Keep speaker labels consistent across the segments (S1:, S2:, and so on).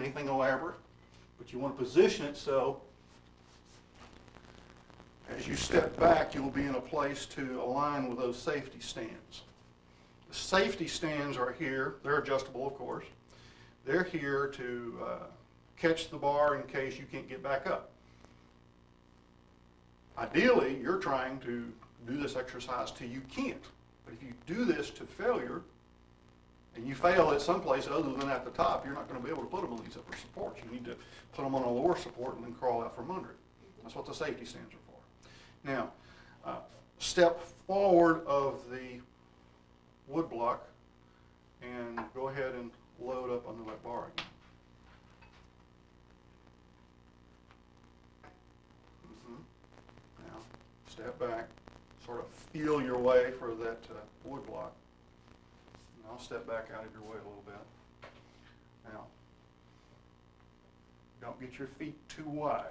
S1: anything elaborate, but you want to position it so as you step back, you'll be in a place to align with those safety stands. The safety stands are here. They're adjustable, of course. They're here to catch the bar in case you can't get back up. Ideally, you're trying to do this exercise till you can't. But if you do this to failure, and you fail at some place other than at the top, you're not going to be able to put them on these upper supports. You need to put them on a lower support and then crawl out from under it. That's what the safety stands are for. Now, step forward of the wood block and go ahead and load up under that bar again. Now, step back, sort of feel your way for that wood block. And I'll step back out of your way a little bit. Now, don't get your feet too wide.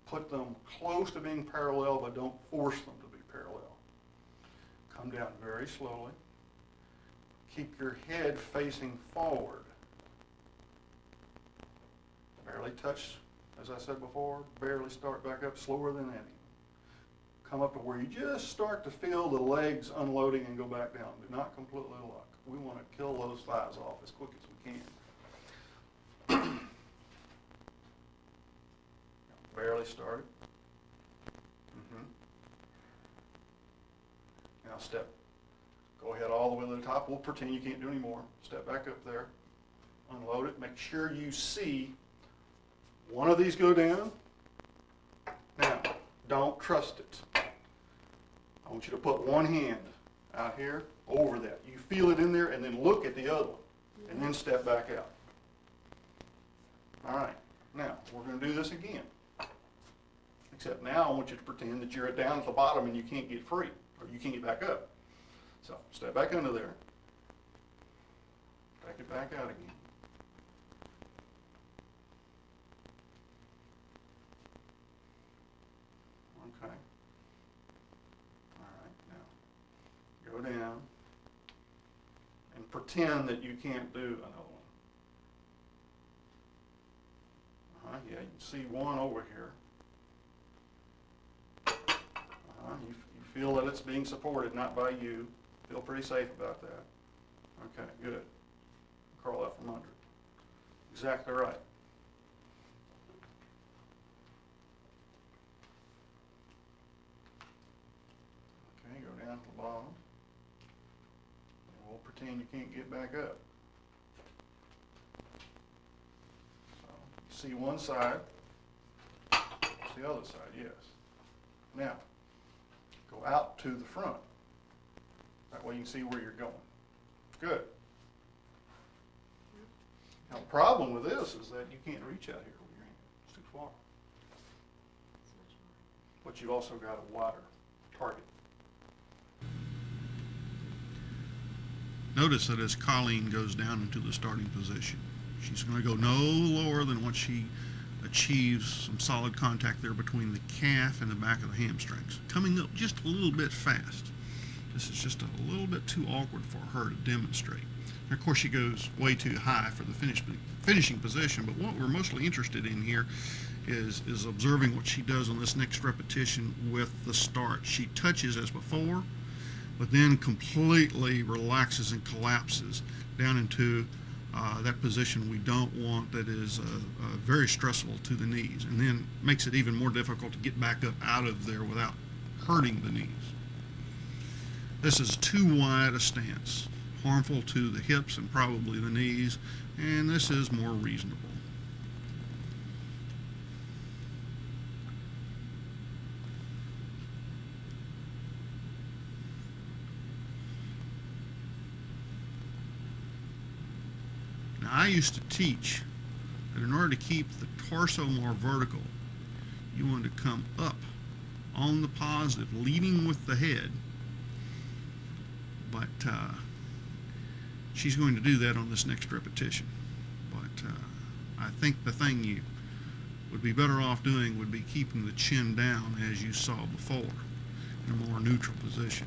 S1: Put them close to being parallel, but don't force them to be parallel. Come down very slowly. Keep your head facing forward. Barely touch, as I said before, barely start back up, slower than any. Come up to where you just start to feel the legs unloading and go back down. Do not completely lock. We want to kill those thighs off as quick as we can. Barely started. Now step. Go ahead all the way to the top. We'll pretend you can't do any more. Step back up there. Unload it. Make sure you see one of these go down. Now, don't trust it. I want you to put one hand out here over that. You feel it in there and then look at the other one and then step back out. All right. Now, we're going to do this again. Except now I want you to pretend that you're down at the bottom and you can't get free, or you can't get back up. So step back under there. Take it back out again. Okay. All right, now go down and pretend that you can't do another one. Yeah, you can see one over here. You feel that it's being supported, not by you. Feel pretty safe about that. Okay, good. Crawl out from under it. Exactly right. Okay, go down to the bottom. And we'll pretend you can't get back up. So, you see one side, see the other side, yes. Now, go out to the front. That way you can see where you're going. Good. Now the problem with this is that you can't reach out here with your hand. It's too far. But you've also got a wider target.
S2: Notice that as Colleen goes down into the starting position, she's going to go no lower than what she achieves some solid contact there between the calf and the back of the hamstrings. Coming up just a little bit fast. This is just a little bit too awkward for her to demonstrate. And of course she goes way too high for the finishing position, but what we're mostly interested in here is observing what she does on this next repetition with the start. She touches as before, but then completely relaxes and collapses down into that position we don't want, that is very stressful to the knees, and then makes it even more difficult to get back up out of there without hurting the knees. This is too wide a stance, harmful to the hips and probably the knees, and this is more reasonable. Now, I used to teach that in order to keep the torso more vertical, you want to come up on the positive, leading with the head. But she's going to do that on this next repetition. But I think the thing you would be better off doing would be keeping the chin down as you saw before, in a more neutral position.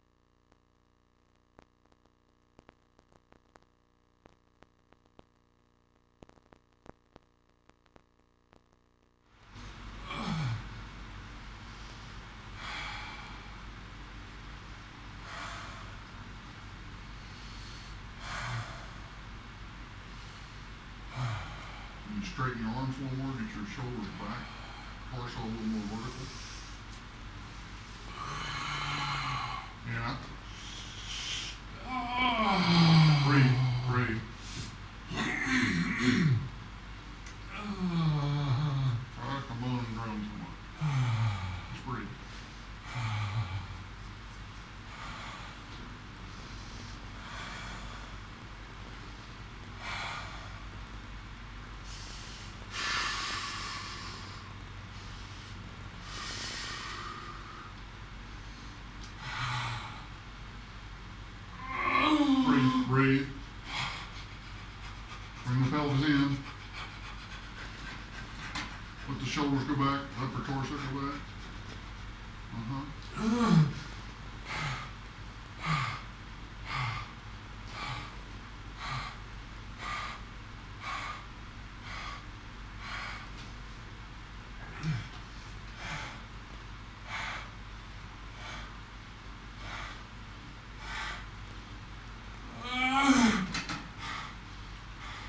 S3: and straighten your arms a little more, get your shoulders back, torso a little more vertical. Yeah. Breathe, breathe. Try to come on and drum somewhere. Just breathe. Breathe, breathe. Bring the pelvis in. Let the shoulders go back, upper torso go back.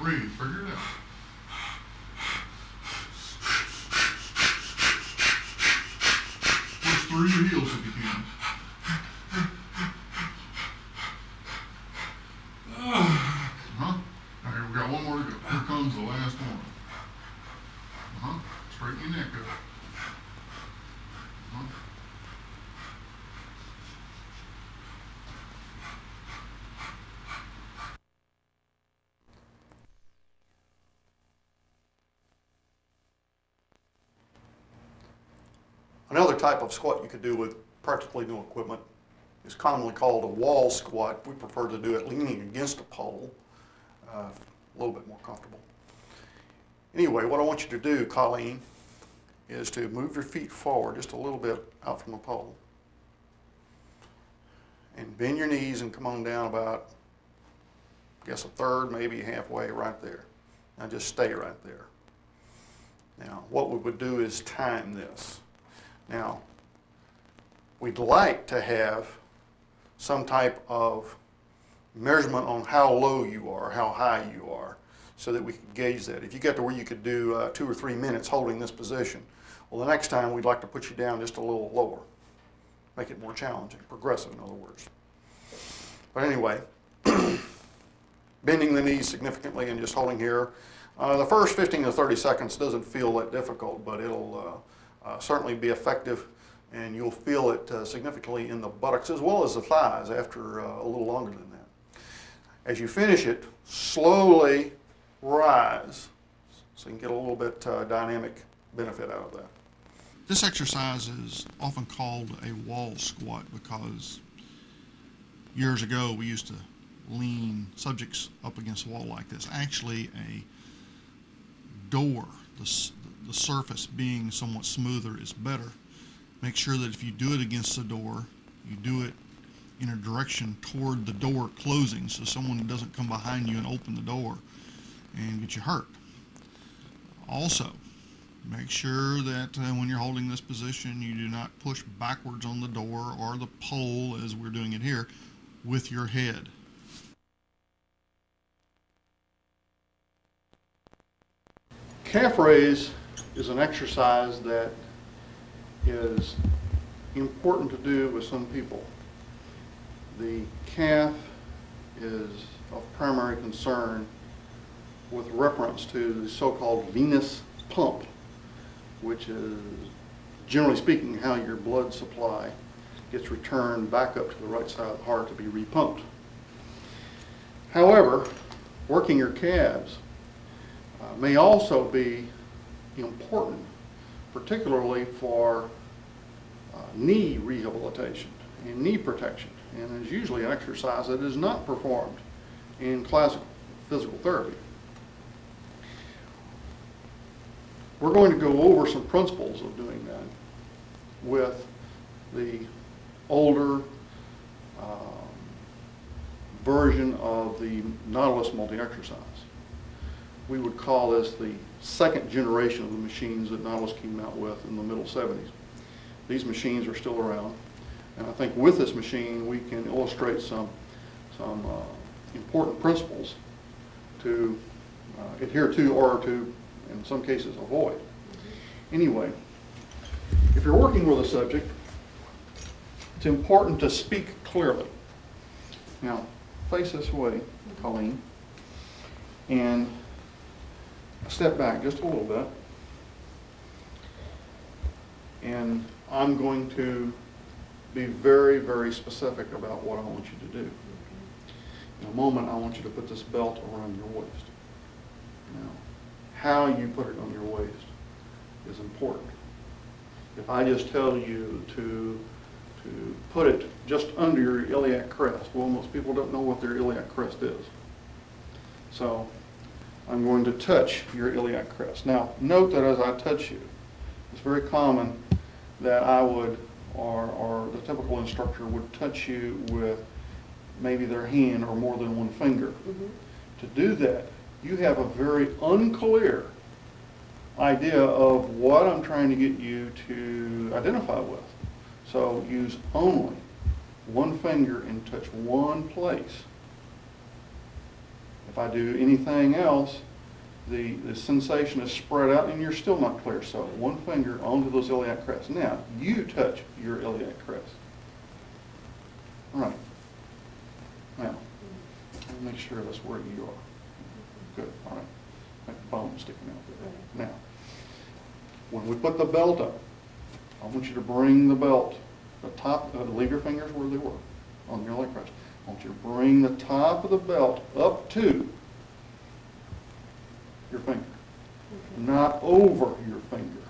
S3: Breathe, figure it out. Push through your heels if you can. Now here we got one more to go. Here comes the last one. Straighten your neck up.
S1: Another type of squat you could do with practically no equipment is commonly called a wall squat. We prefer to do it leaning against a pole, a little bit more comfortable. Anyway, what I want you to do, Colleen, is to move your feet forward just a little bit out from the pole. And bend your knees and come on down about, I guess, a third, maybe halfway, right there. Now just stay right there. Now, what we would do is time this. Now, we'd like to have some type of measurement on how low you are, how high you are, so that we could gauge that. If you get to where you could do 2 or 3 minutes holding this position, well, the next time we'd like to put you down just a little lower. Make it more challenging, progressive in other words. But anyway, bending the knees significantly and just holding here. The first 15 to 30 seconds doesn't feel that difficult, but it'll certainly be effective, and you'll feel it significantly in the buttocks as well as the thighs after a little longer than that. As you finish it, slowly rise so you can get a little bit dynamic benefit out of that.
S2: This exercise is often called a wall squat because years ago we used to lean subjects up against a wall like this. Actually, a door, the surface being somewhat smoother, is better. Make sure that if you do it against the door, you do it in a direction toward the door closing so someone doesn't come behind you and open the door and get you hurt. Also, make sure that when you're holding this position, you do not push backwards on the door or the pole, as we're doing it here, with your head.
S1: Calf raise is an exercise that is important to do with some people. The calf is of primary concern with reference to the so-called venous pump, which is, generally speaking, how your blood supply gets returned back up to the right side of the heart to be repumped. However, working your calves may also be important, particularly for knee rehabilitation and knee protection, and is usually an exercise that is not performed in classical physical therapy. We're going to go over some principles of doing that with the older version of the Nautilus multi-exercise. We would call this the second generation of the machines that Nautilus came out with in the middle 70s. These machines are still around, and I think with this machine we can illustrate some important principles to adhere to, or to in some cases avoid. Anyway, if you're working with a subject, it's important to speak clearly. Now, face this way, Colleen, and step back just a little bit. And I'm going to be very, very specific about what I want you to do. In a moment, I want you to put this belt around your waist. Now, how you put it on your waist is important. If I just tell you to put it just under your iliac crest, well, most people don't know what their iliac crest is. So I'm going to touch your iliac crest. Now, note that as I touch you, it's very common that I would, or the typical instructor would touch you with maybe their hand or more than one finger. To do that, you have a very unclear idea of what I'm trying to get you to identify with. So use only one finger and touch one place. If I do anything else, the sensation is spread out and you're still not clear. So one finger onto those iliac crests. Now, you touch your iliac crest. All right. Now, make sure that's where you are. Good. All right. That bone sticking out there. Now, when we put the belt up, I want you to bring the belt, the top, leave your fingers where they were on your iliac crest. I want you to bring the top of the belt up to your finger, not over your finger,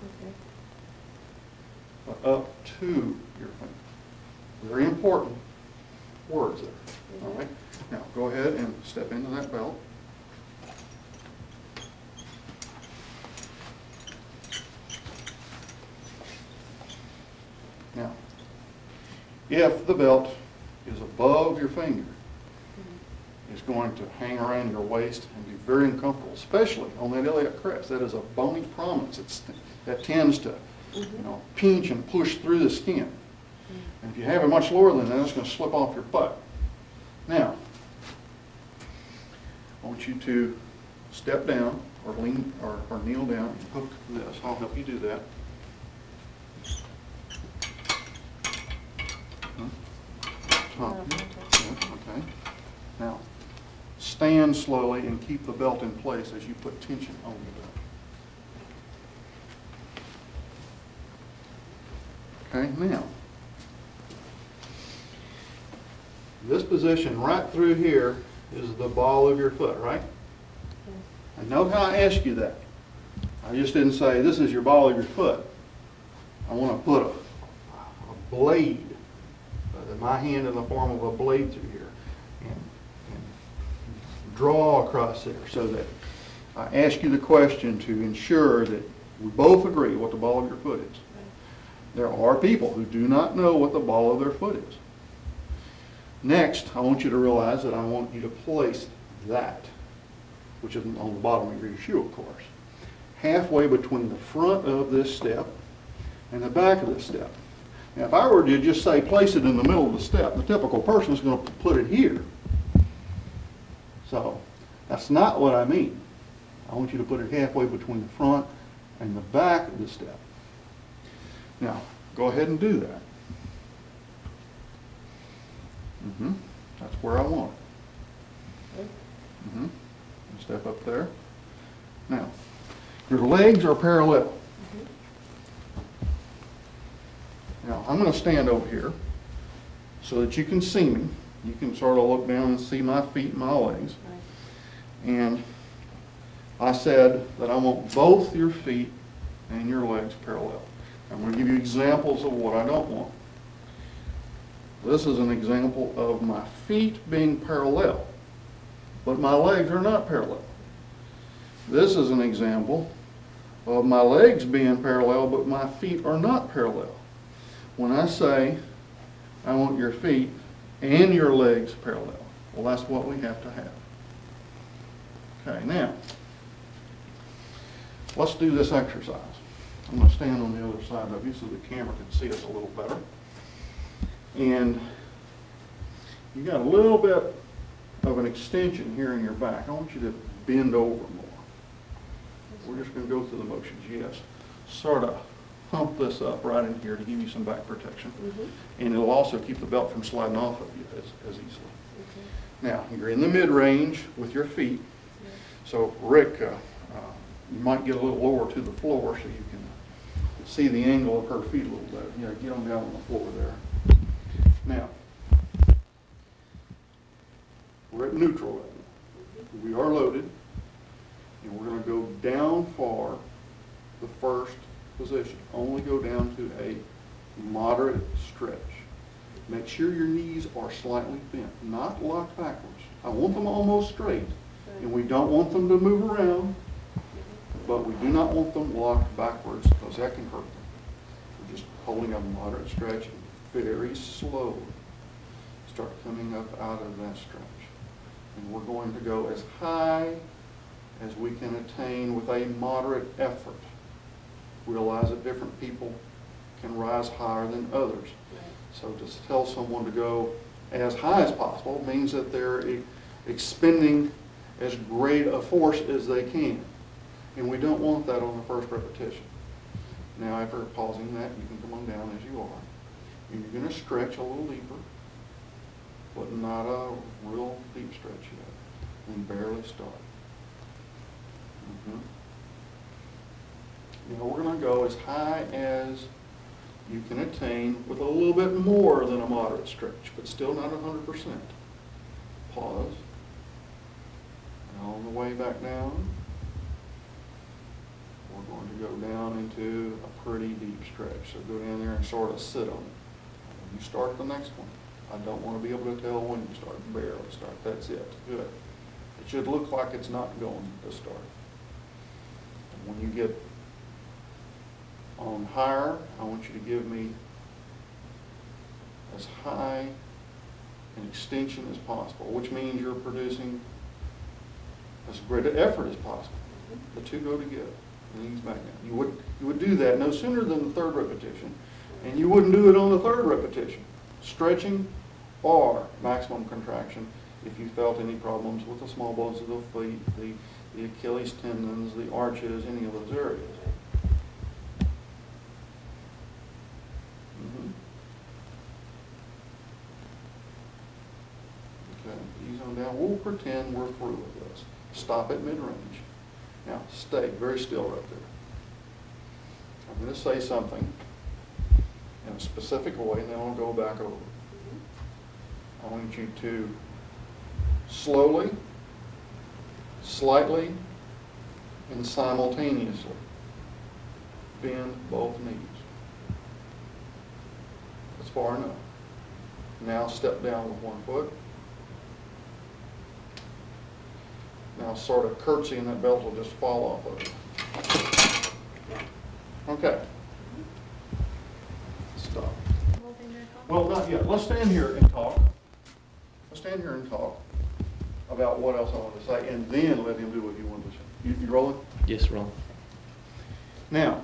S1: but up to your finger. Very important words there. All right. Now go ahead and step into that belt. Now, if the belt is above your finger, it's going to hang around your waist and be very uncomfortable, especially on that iliac crest. That is a bony prominence. That tends to, pinch and push through the skin. And if you have it much lower than that, it's going to slip off your butt. Now, I want you to step down or lean or kneel down and hook this. I'll help you do that. Okay. Now, stand slowly and keep the belt in place as you put tension on the belt. Okay, now, this position right through here is the ball of your foot, right? And note how I asked you that. I just didn't say, this is your ball of your foot. I want to put a blade, my hand in the form of a blade through here, and draw across there so that I ask you the question to ensure that we both agree what the ball of your foot is. There are people who do not know what the ball of their foot is. Next, I want you to realize that I want you to place that, which is on the bottom of your shoe, of course, halfway between the front of this step and the back of this step. Now, if I were to just say place it in the middle of the step, the typical person is going to put it here. So that's not what I mean. I want you to put it halfway between the front and the back of the step. Now, go ahead and do that. That's where I want it. Step up there. Now, your legs are parallel. Now, I'm going to stand over here so that you can see me. You can sort of look down and see my feet and my legs. And I said that I want both your feet and your legs parallel. I'm going to give you examples of what I don't want. This is an example of my feet being parallel, but my legs are not parallel. This is an example of my legs being parallel, but my feet are not parallel. When I say I want your feet and your legs parallel, well, that's what we have to have. Okay, now, let's do this exercise. I'm going to stand on the other side of you so the camera can see us a little better. And you got a little bit of an extension here in your back. I want you to bend over more. We're just going to go through the motions, yes. Sort of hump this up right in here to give you some back protection. And it'll also keep the belt from sliding off of you as easily. Now, you're in the mid-range with your feet. So, Rick, you might get a little lower to the floor so you can see the angle of her feet a little better. You know, get them down on the floor there. Now, we're at neutral right now. We are loaded, and we're going to go down for the first position. Only go down to a moderate stretch. Make sure your knees are slightly bent, not locked backwards. I want them almost straight, and we don't want them to move around, but we do not want them locked backwards because that can hurt them. We're just holding a moderate stretch and very slowly start coming up out of that stretch. And we're going to go as high as we can attain with a moderate effort. Realize that different people can rise higher than others. So to tell someone to go as high as possible means that they're expending as great a force as they can. And we don't want that on the first repetition. Now after pausing that, you can come on down as you are. And you're going to stretch a little deeper, but not a real deep stretch yet. And barely start. Now we're going to go as high as you can attain with a little bit more than a moderate stretch, but still not 100%. Pause. And on the way back down, we're going to go down into a pretty deep stretch. So go down there and sort of sit on it. When you start the next one, I don't want to be able to tell when you start. Barely start. That's it. Good. It should look like it's not going to start. And when you get on higher, I want you to give me as high an extension as possible, which means you're producing as great an effort as possible. The two go together. Knees back down. You would do that no sooner than the third repetition, and you wouldn't do it on the third repetition. Stretching or maximum contraction if you felt any problems with the small bones of the feet, the Achilles tendons, the arches, any of those areas. Okay, ease on down. We'll pretend we're through with this. Stop at mid-range. Now, stay very still right there. I'm going to say something in a specific way, and then I'll go back over. I want you to slowly, slightly, and simultaneously bend both knees. That's far enough. Now step down with one foot. Now sort of curtsy and that belt will just fall off of it. Okay. Stop. Well, not yet. Let's stand here and talk. Let's stand here and talk about what else I want to say, and then let him do what he wanted to say. You rolling?
S4: Yes, rolling.
S1: Now,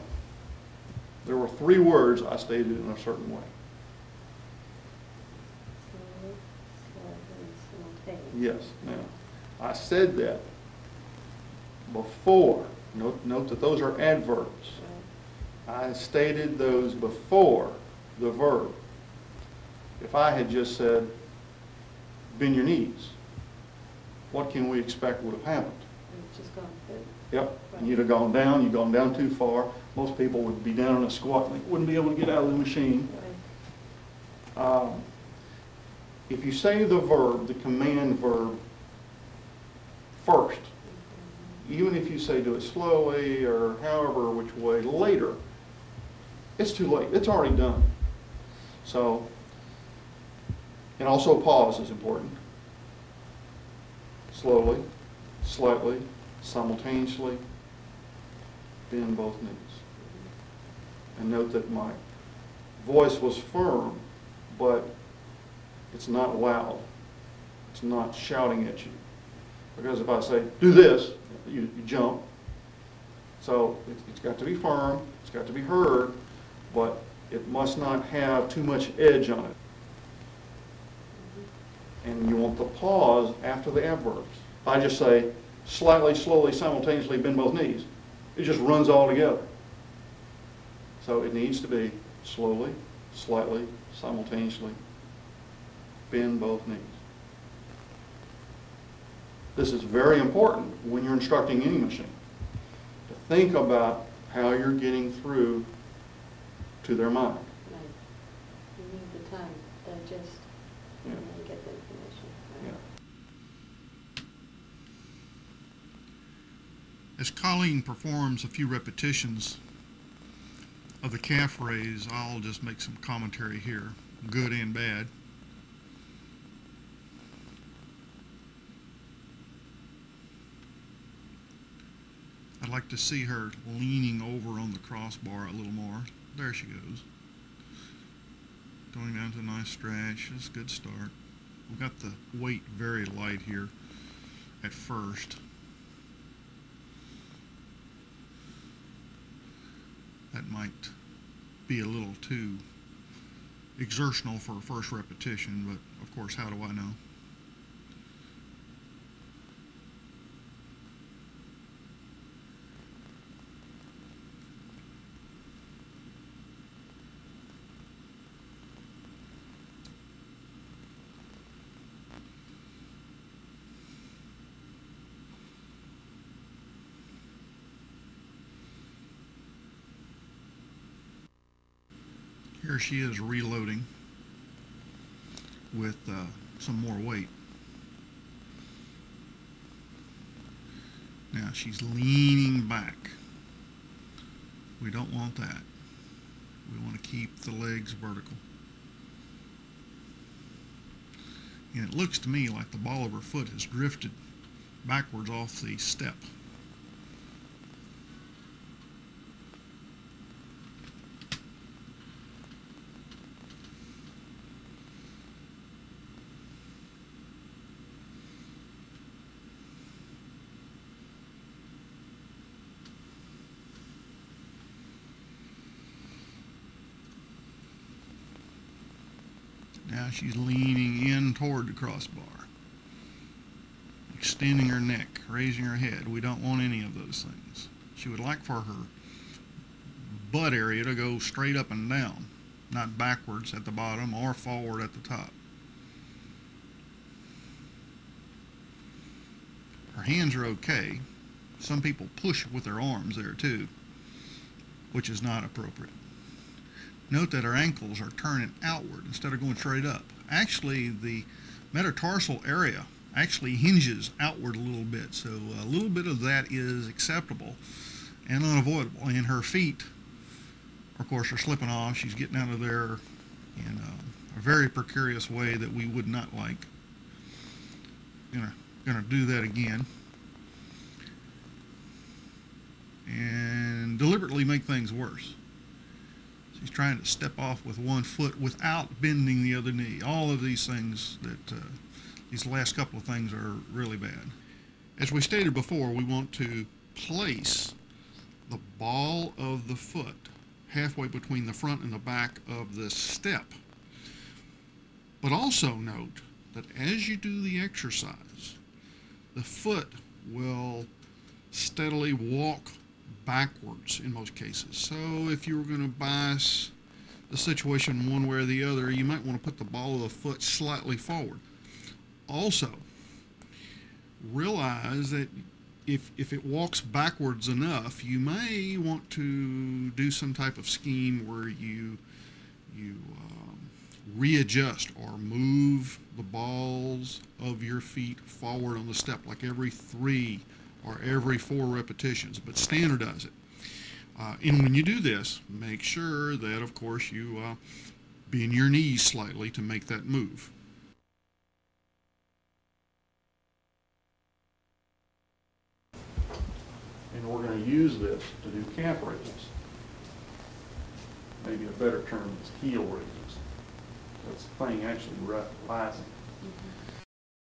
S1: there were 3 words I stated in a certain way. Yes. Now, I said that before. Note that those are adverbs. I stated those before the verb. If I had just said, bend your knees, what can we expect would have happened?
S5: Just gone through.
S1: Yep. And you'd have gone down. You'd gone down too far. Most people would be down in a squat and they wouldn't be able to get out of the machine. If you say the verb, the command verb, first, even if you say do it slowly or however which way later, it's too late. It's already done. So, and also pause is important. Slowly, slightly, simultaneously, bend both knees. And note that my voice was firm, but it's not loud. It's not shouting at you. Because if I say, do this, you jump. So it's got to be firm, it's got to be heard, but it must not have too much edge on it. And you want the pause after the adverbs. If I just say, slightly, slowly, simultaneously bend both knees, it just runs all together. So it needs to be slowly, slightly, simultaneously, bend both knees. This is very important when you're instructing any machine, to think about how you're getting through to their mind.
S4: Right. You need the time to digest
S1: Yeah.
S4: and then get the information. Right.
S1: Yeah.
S2: As Colleen performs a few repetitions of the calf raise, I'll just make some commentary here, good and bad. I'd like to see her leaning over on the crossbar a little more. There she goes. Going down to a nice stretch. That's a good start. We've got the weight very light here at first. That might be a little too exertional for a first repetition, but of course, how do I know? Here she is reloading with some more weight. Now she's leaning back. We don't want that. We want to keep the legs vertical. And it looks to me like the ball of her foot has drifted backwards off the step. Now she's leaning in toward the crossbar, extending her neck, raising her head. We don't want any of those things. She would like for her butt area to go straight up and down, not backwards at the bottom or forward at the top. Her hands are okay. Some people push with their arms there too, which is not appropriate. Note that our ankles are turning outward instead of going straight up. Actually, the metatarsal area actually hinges outward a little bit, so a little bit of that is acceptable and unavoidable. And her feet, of course, are slipping off. She's getting out of there in a very precarious way that we would not like. Gonna do that again. And deliberately make things worse. She's trying to step off with one foot without bending the other knee. All of these things these last couple of things are really bad. As we stated before, we want to place the ball of the foot halfway between the front and the back of the step. But also note that as you do the exercise, the foot will steadily walk backwards in most cases. So if you were going to bias the situation one way or the other, you might want to put the ball of the foot slightly forward. Also, realize that if it walks backwards enough, you may want to do some type of scheme where you readjust or move the balls of your feet forward on the step, like every 3 or every 4 repetitions, but standardize it. And when you do this, make sure that, of course, you bend your knees slightly to make that move.
S1: And we're going to use this to do calf raises. Maybe a better term is heel raises. That's the thing actually rising.
S4: Mm-hmm.